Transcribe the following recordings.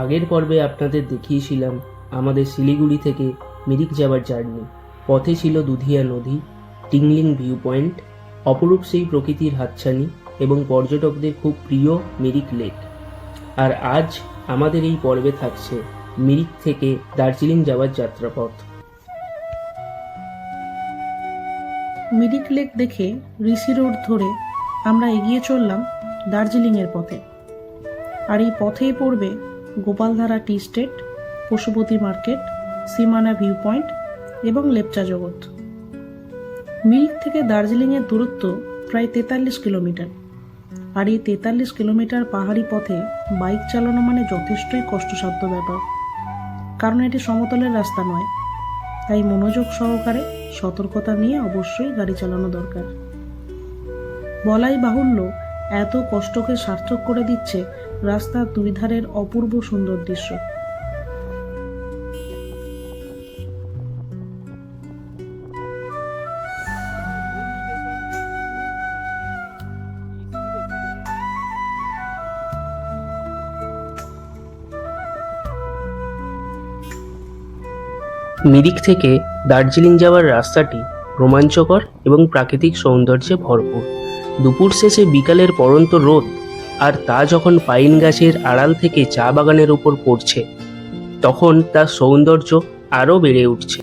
আগের পর্বে আপনাদের দেখিয়েছিলাম আমাদের শিলিগুড়ি থেকে মিরিক যাওয়ার জার্নি। পথে ছিল দুধিয়া নদী, টিংলিং ভিউ পয়েন্ট, অপরূপ সেই প্রকৃতির হাতছানি এবং পর্যটকদের খুব প্রিয় মিরিক লেক। আর আজ আমাদের এই পর্বে থাকছে মিরিক থেকে দার্জিলিং যাওয়ার যাত্রাপথ। মিরিক লেক দেখে ঋষি রোড ধরে আমরা এগিয়ে চললাম দার্জিলিংয়ের পথে। আর এই পথেই পড়বে গোপালধারা টি স্টেট, পশুপতি মার্কেট, সীমানা ভিউ পয়েন্ট এবং লেপচা জগৎ। মিরিক থেকে দার্জিলিংয়ের দূরত্ব প্রায় 43 কিলোমিটার। আর এই 43 কিলোমিটার পাহাড়ি পথে বাইক চালানো মানে যথেষ্টই কষ্টসাধ্য ব্যাপার, কারণ এটি সমতলের রাস্তা নয়। তাই মনোযোগ সহকারে সতর্কতা নিয়ে অবশ্যই গাড়ি চালানো দরকার। বলাই বাহুল্য, এত কষ্টকে সার্থক করে দিচ্ছে রাস্তার দুই ধারের অপূর্ব সুন্দর দৃশ্য। মিরিক থেকে দার্জিলিং যাওয়ার রাস্তাটি রোমাঞ্চকর এবং প্রাকৃতিক সৌন্দর্যে ভরপুর। দুপুর শেষে বিকালের পড়ন্ত রোদ আর তা যখন পাইন গাছের আড়াল থেকে চা বাগানের উপর পড়ছে, তখন তার সৌন্দর্য আরও বেড়ে উঠছে।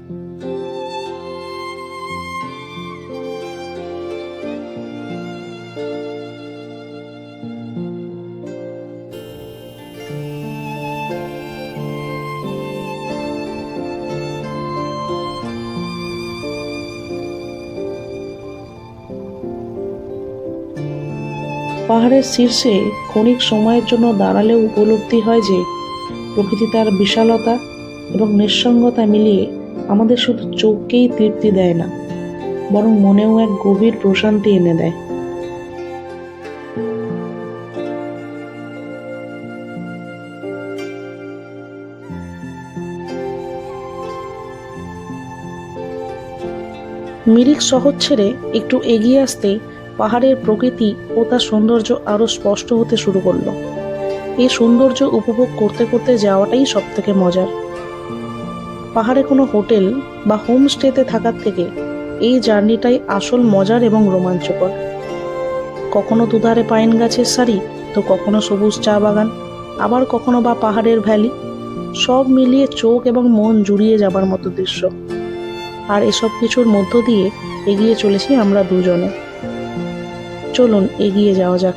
পাহাড়ের শীর্ষে ক্ষণিক সময়ের জন্য দাঁড়ালেও উপলব্ধি হয় যে প্রকৃতি তার বিশালতা এবং নিঃসঙ্গতা মিলিয়ে আমাদের শুধু চোখকেই তৃপ্তি দেয় না, বরং মনেও এক গভীর প্রশান্তি এনে দেয়। মিরিক শহর ছেড়ে একটু এগিয়ে আসতেই পাহাড়ের প্রকৃতি ও তার সৌন্দর্য আরো স্পষ্ট হতে শুরু করলো। এই সৌন্দর্য উপভোগ করতে করতে যাওয়াটাই সব থেকে মজার। পাহাড়ে কোনো হোটেল বা হোমস্টেতে থাকার থেকে এই জার্নিটাই আসল মজার এবং রোমাঞ্চকর। কখনো দুধারে পাইন গাছের সারি, তো কখনো সবুজ চা বাগান, আবার কখনো বা পাহাড়ের ভ্যালি, সব মিলিয়ে চোখ এবং মন জুড়িয়ে যাবার মতো দৃশ্য। আর এসব কিছুর মধ্য দিয়ে এগিয়ে চলেছি আমরা দুজনে। চলুন এগিয়ে যাওয়া যাক।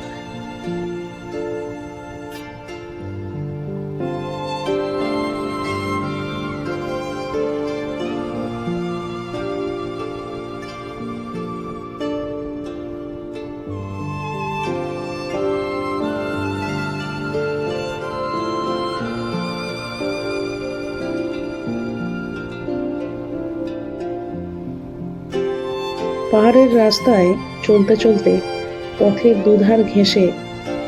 পাহাড়ের রাস্তায় চলতে চলতে পথের দুধার ঘেঁষে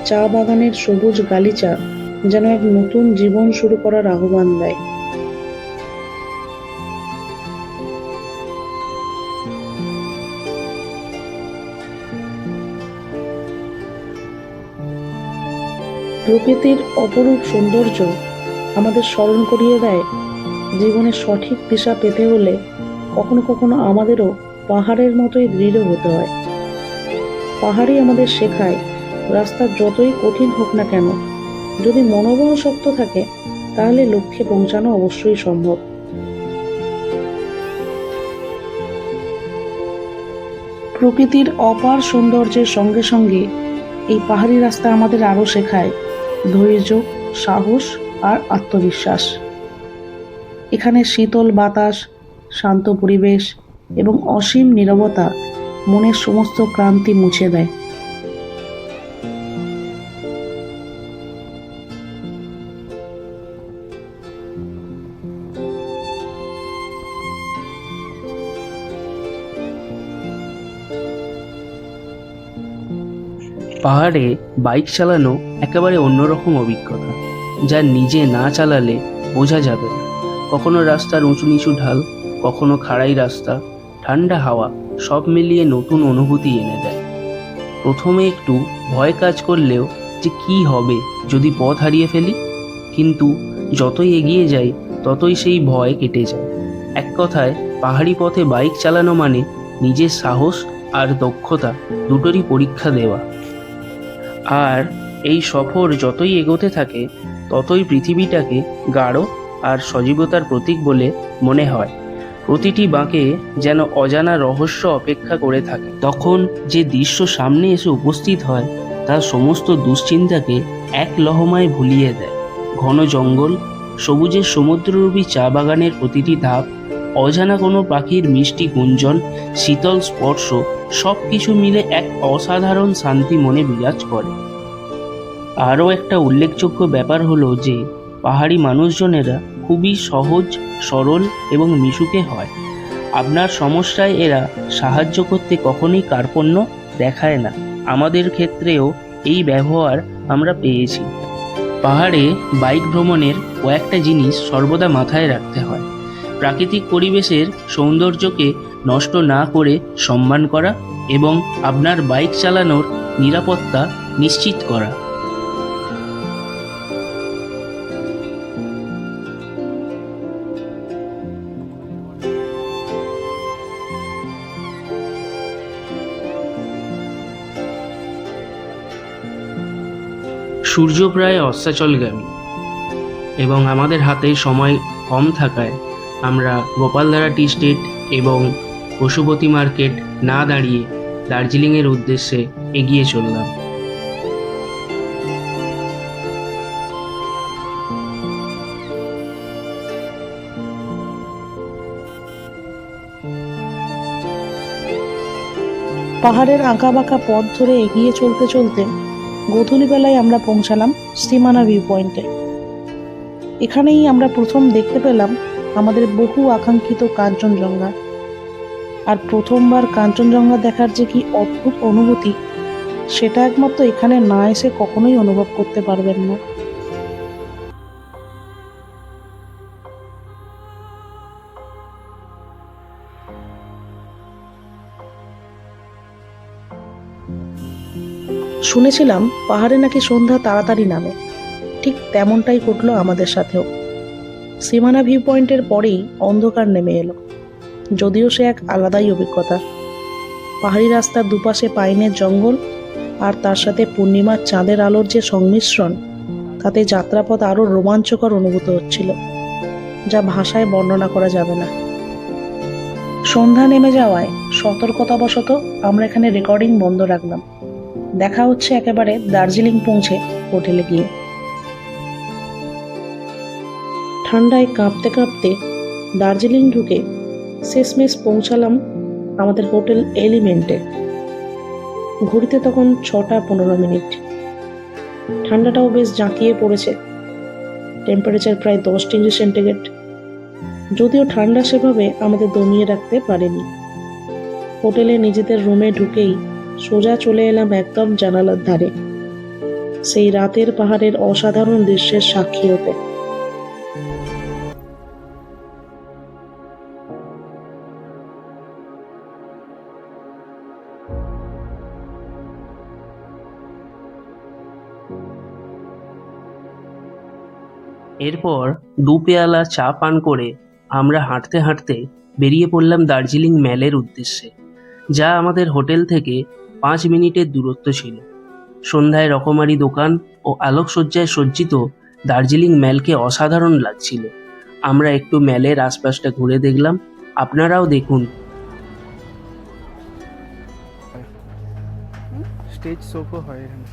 চা বাগানের সবুজ গালিচা যেন এক নতুন জীবন শুরু করার আহ্বান দেয়। প্রকৃতির অপরূপ সৌন্দর্য আমাদের স্মরণ করিয়ে দেয় জীবনের সঠিক দিশা পেতে হলে কখনো কখনো আমাদেরও পাহাড়ের মতোই দৃঢ় হতে হয়। পাহাড়ই আমাদের শেখায় রাস্তা যতই কঠিন হোক না কেন, যদি মনোবল শক্ত থাকে তাহলে লক্ষ্যে পৌঁছানো অবশ্যই সম্ভব। প্রকৃতির অপার সৌন্দর্যের সঙ্গে সঙ্গে এই পাহাড়ি রাস্তা আমাদের আরও শেখায় ধৈর্য, সাহস আর আত্মবিশ্বাস। এখানে শীতল বাতাস, শান্ত পরিবেশ এবং অসীম নীরবতা মনের সমস্ত ক্লান্তি মুছে দেয়। পাহাড়ে বাইক চালানো একেবারে অন্যরকম অভিজ্ঞতা, যা নিজে না চালালে বোঝা যাবে না। কখনো রাস্তার উঁচু নিচু ঢাল, কখনো খাড়াই রাস্তা, ঠান্ডা হাওয়া, সব মিলিয়ে নতুন অনুভূতি এনে দেয়। প্রথমে একটু ভয় কাজ করলেও যে কি হবে যদি পথ হারিয়ে ফেলি, কিন্তু যতই এগিয়ে যাই ততই সেই ভয় কেটে যায়। এক কথায় পাহাড়ি পথে বাইক চালানো মানে নিজের সাহস আর দক্ষতা দুটোরই পরীক্ষা দেওয়া। আর এই সফর যতই এগোতে থাকে ততই পৃথিবীটাকে গাঢ় আর সজীবতার প্রতীক বলে মনে হয়। প্রতিটি বাঁকে যেন অজানা রহস্য অপেক্ষা করে থাকে। তখন যে দৃশ্য সামনে এসে উপস্থিত হয় তার সমস্ত দুশ্চিন্তাকে এক লহমায় ভুলিয়ে দেয়। ঘন জঙ্গল, সবুজের সমুদ্ররূপী চা বাগানের প্রতিটি ধাপ, অজানা কোনো পাখির মিষ্টি গুঞ্জন, শীতল স্পর্শ, সব কিছু মিলে এক অসাধারণ শান্তি মনে বিরাজ করে। আরও একটা উল্লেখযোগ্য ব্যাপার হলো যে পাহাড়ি মানুষজনেরা খুবই সহজ, সরল এবং মিশুকে হয়। আপনার সমস্যায় এরা সাহায্য করতে কখনোই কার্পণ্য দেখায় না। আমাদের ক্ষেত্রেও এই ব্যবহার আমরা পেয়েছি। পাহাড়ে বাইক ভ্রমণের কয়েকটা জিনিস সর্বদা মাথায় রাখতে হয়। প্রাকৃতিক পরিবেশের সৌন্দর্যকে নষ্ট না করে সম্মান করা এবং আপনার বাইক চালানোর নিরাপত্তা নিশ্চিত করা। সূর্য প্রায় অস্তাচলগামী এবং আমাদের হাতে সময় কম থাকায় আমরা গোপালধারা টি স্টেট এবং পশুপতি মার্কেট না দাঁড়িয়ে দার্জিলিংয়ের উদ্দেশ্যে এগিয়ে চললাম। পাহাড়ের আঁকাবাঁকা পথ ধরে এগিয়ে চলতে চলতে গোধূলিবেলায় আমরা পৌঁছালাম স্টিমানা ভিউ পয়েন্টে। এখানেই আমরা প্রথম দেখতে পেলাম আমাদের বহু আকাঙ্ক্ষিত কাঞ্চনজঙ্ঘা। আর প্রথমবার কাঞ্চনজঙ্ঘা দেখার যে কি অদ্ভুত অনুভূতি, সেটা একমাত্র এখানে না এসে কখনোই অনুভব করতে পারবেন না। শুনেছিলাম পাহাড়ে নাকি সন্ধ্যা তাড়াতাড়ি নামে, ঠিক তেমনটাই ঘটলো আমাদের সাথেও। সীমানা ভিউ পয়েন্টের পরেই অন্ধকার নেমে এলো, যদিও সে এক আলাদাই অভিজ্ঞতা। পাহাড়ি রাস্তার দুপাশে পাইনের জঙ্গল আর তার সাথে পূর্ণিমার চাঁদের আলোর যে সংমিশ্রণ, তাতে যাত্রাপথ আরও রোমাঞ্চকর অনুভূত হচ্ছিল, যা ভাষায় বর্ণনা করা যাবে না। সন্ধ্যা নেমে যাওয়ায় সতর্কতাবশত আমরা এখানে রেকর্ডিং বন্ধ রাখলাম। দেখা হচ্ছে একেবারে দার্জিলিং পৌঁছে হোটেলে গিয়ে। ঠান্ডায় কাঁপতে কাঁপতে দার্জিলিং ঢুকে শেষমেশ পৌঁছালাম আমাদের হোটেল এলিমেন্টে। ঘড়িতে তখন 6:15। ঠান্ডাটাও বেশ জাঁকিয়ে পড়েছে, টেম্পারেচার প্রায় 10 ডিগ্রি সেন্টিগ্রেড। যদিও ঠান্ডা সেভাবে আমাদের দমিয়ে রাখতে পারেনি। হোটেলে নিজেদের রুমে ঢুকেই সোজা চলে এলাম একদম জানালার ধারে, সেই রাতের পাহাড়ের অসাধারণ দৃশ্যের সাক্ষী হতে। এরপর 2 পেয়ালা চা পান করে আমরা হাঁটতে হাঁটতে বেরিয়ে পড়লাম দার্জিলিং ম্যালের উদ্দেশ্যে, যা আমাদের হোটেল থেকে 5 মিনিটের দূরত্ব ছিল। সন্ধ্যায় রকমারি দোকান ও আলোকসজ্জায় সজ্জিত দার্জিলিং ম্যালকে অসাধারণ লাগছিল। আমরা একটু ম্যালের আশপাশটা ঘুরে দেখলাম, আপনারাও দেখুন। স্টেজ শোকও হয় এখানে।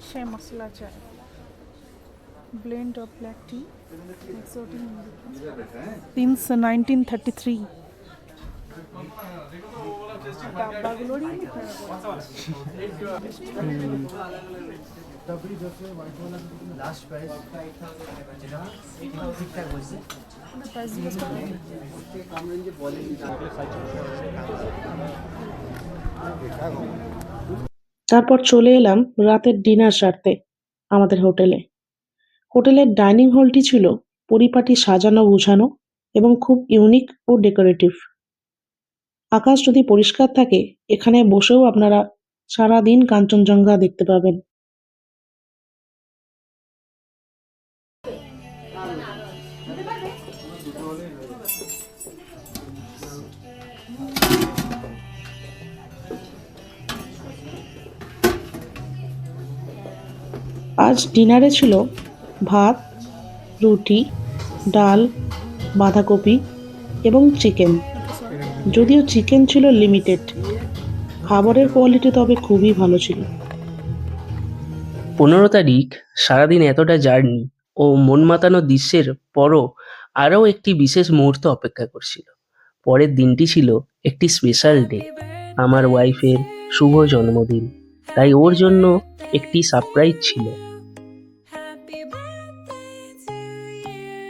Shea masala chai, blend of black tea, exotic since 1933. তারপর চলে এলাম রাতের ডিনার সারতে আমাদের হোটেলে। হোটেলের ডাইনিং হলটি ছিল পরিপাটি সাজানো গোছানো এবং খুব ইউনিক ও ডেকোরেটিভ। আকাশ যদি পরিষ্কার থাকে এখানে বসেও আপনারা সারাদিন কাঞ্চনজঙ্ঘা দেখতে পাবেন। আজ ডিনারে ছিল ভাত, রুটি, ডাল, বাঁধাকপি এবং চিকেন। যদিও চিকেন ছিল লিমিটেড, খাবারের কোয়ালিটি তবে খুবই ভালো ছিল। 15 তারিখ সারাদিন এতটা জার্নি ও মন মাতানো দৃশ্যের পরও আরও একটি বিশেষ মুহূর্ত অপেক্ষা করছিল। পরের দিনটি ছিল একটি স্পেশাল ডে, আমার ওয়াইফের শুভ জন্মদিন। তাই ওর জন্য একটি সারপ্রাইজ ছিল। Happy birthday to you.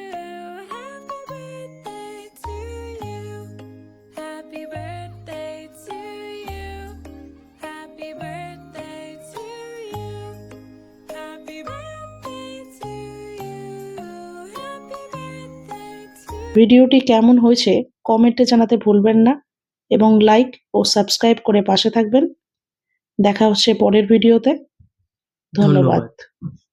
Happy birthday to you. Happy birthday to you. Happy birthday to you. Happy birthday to you. ভিডিওটি কেমন হয়েছে কমেন্টে জানাতে ভুলবেন না এবং লাইক ও সাবস্ক্রাইব করে পাশে থাকবেন। দেখা হচ্ছে পরের ভিডিওতে। ধন্যবাদ। ধন্যবাদ।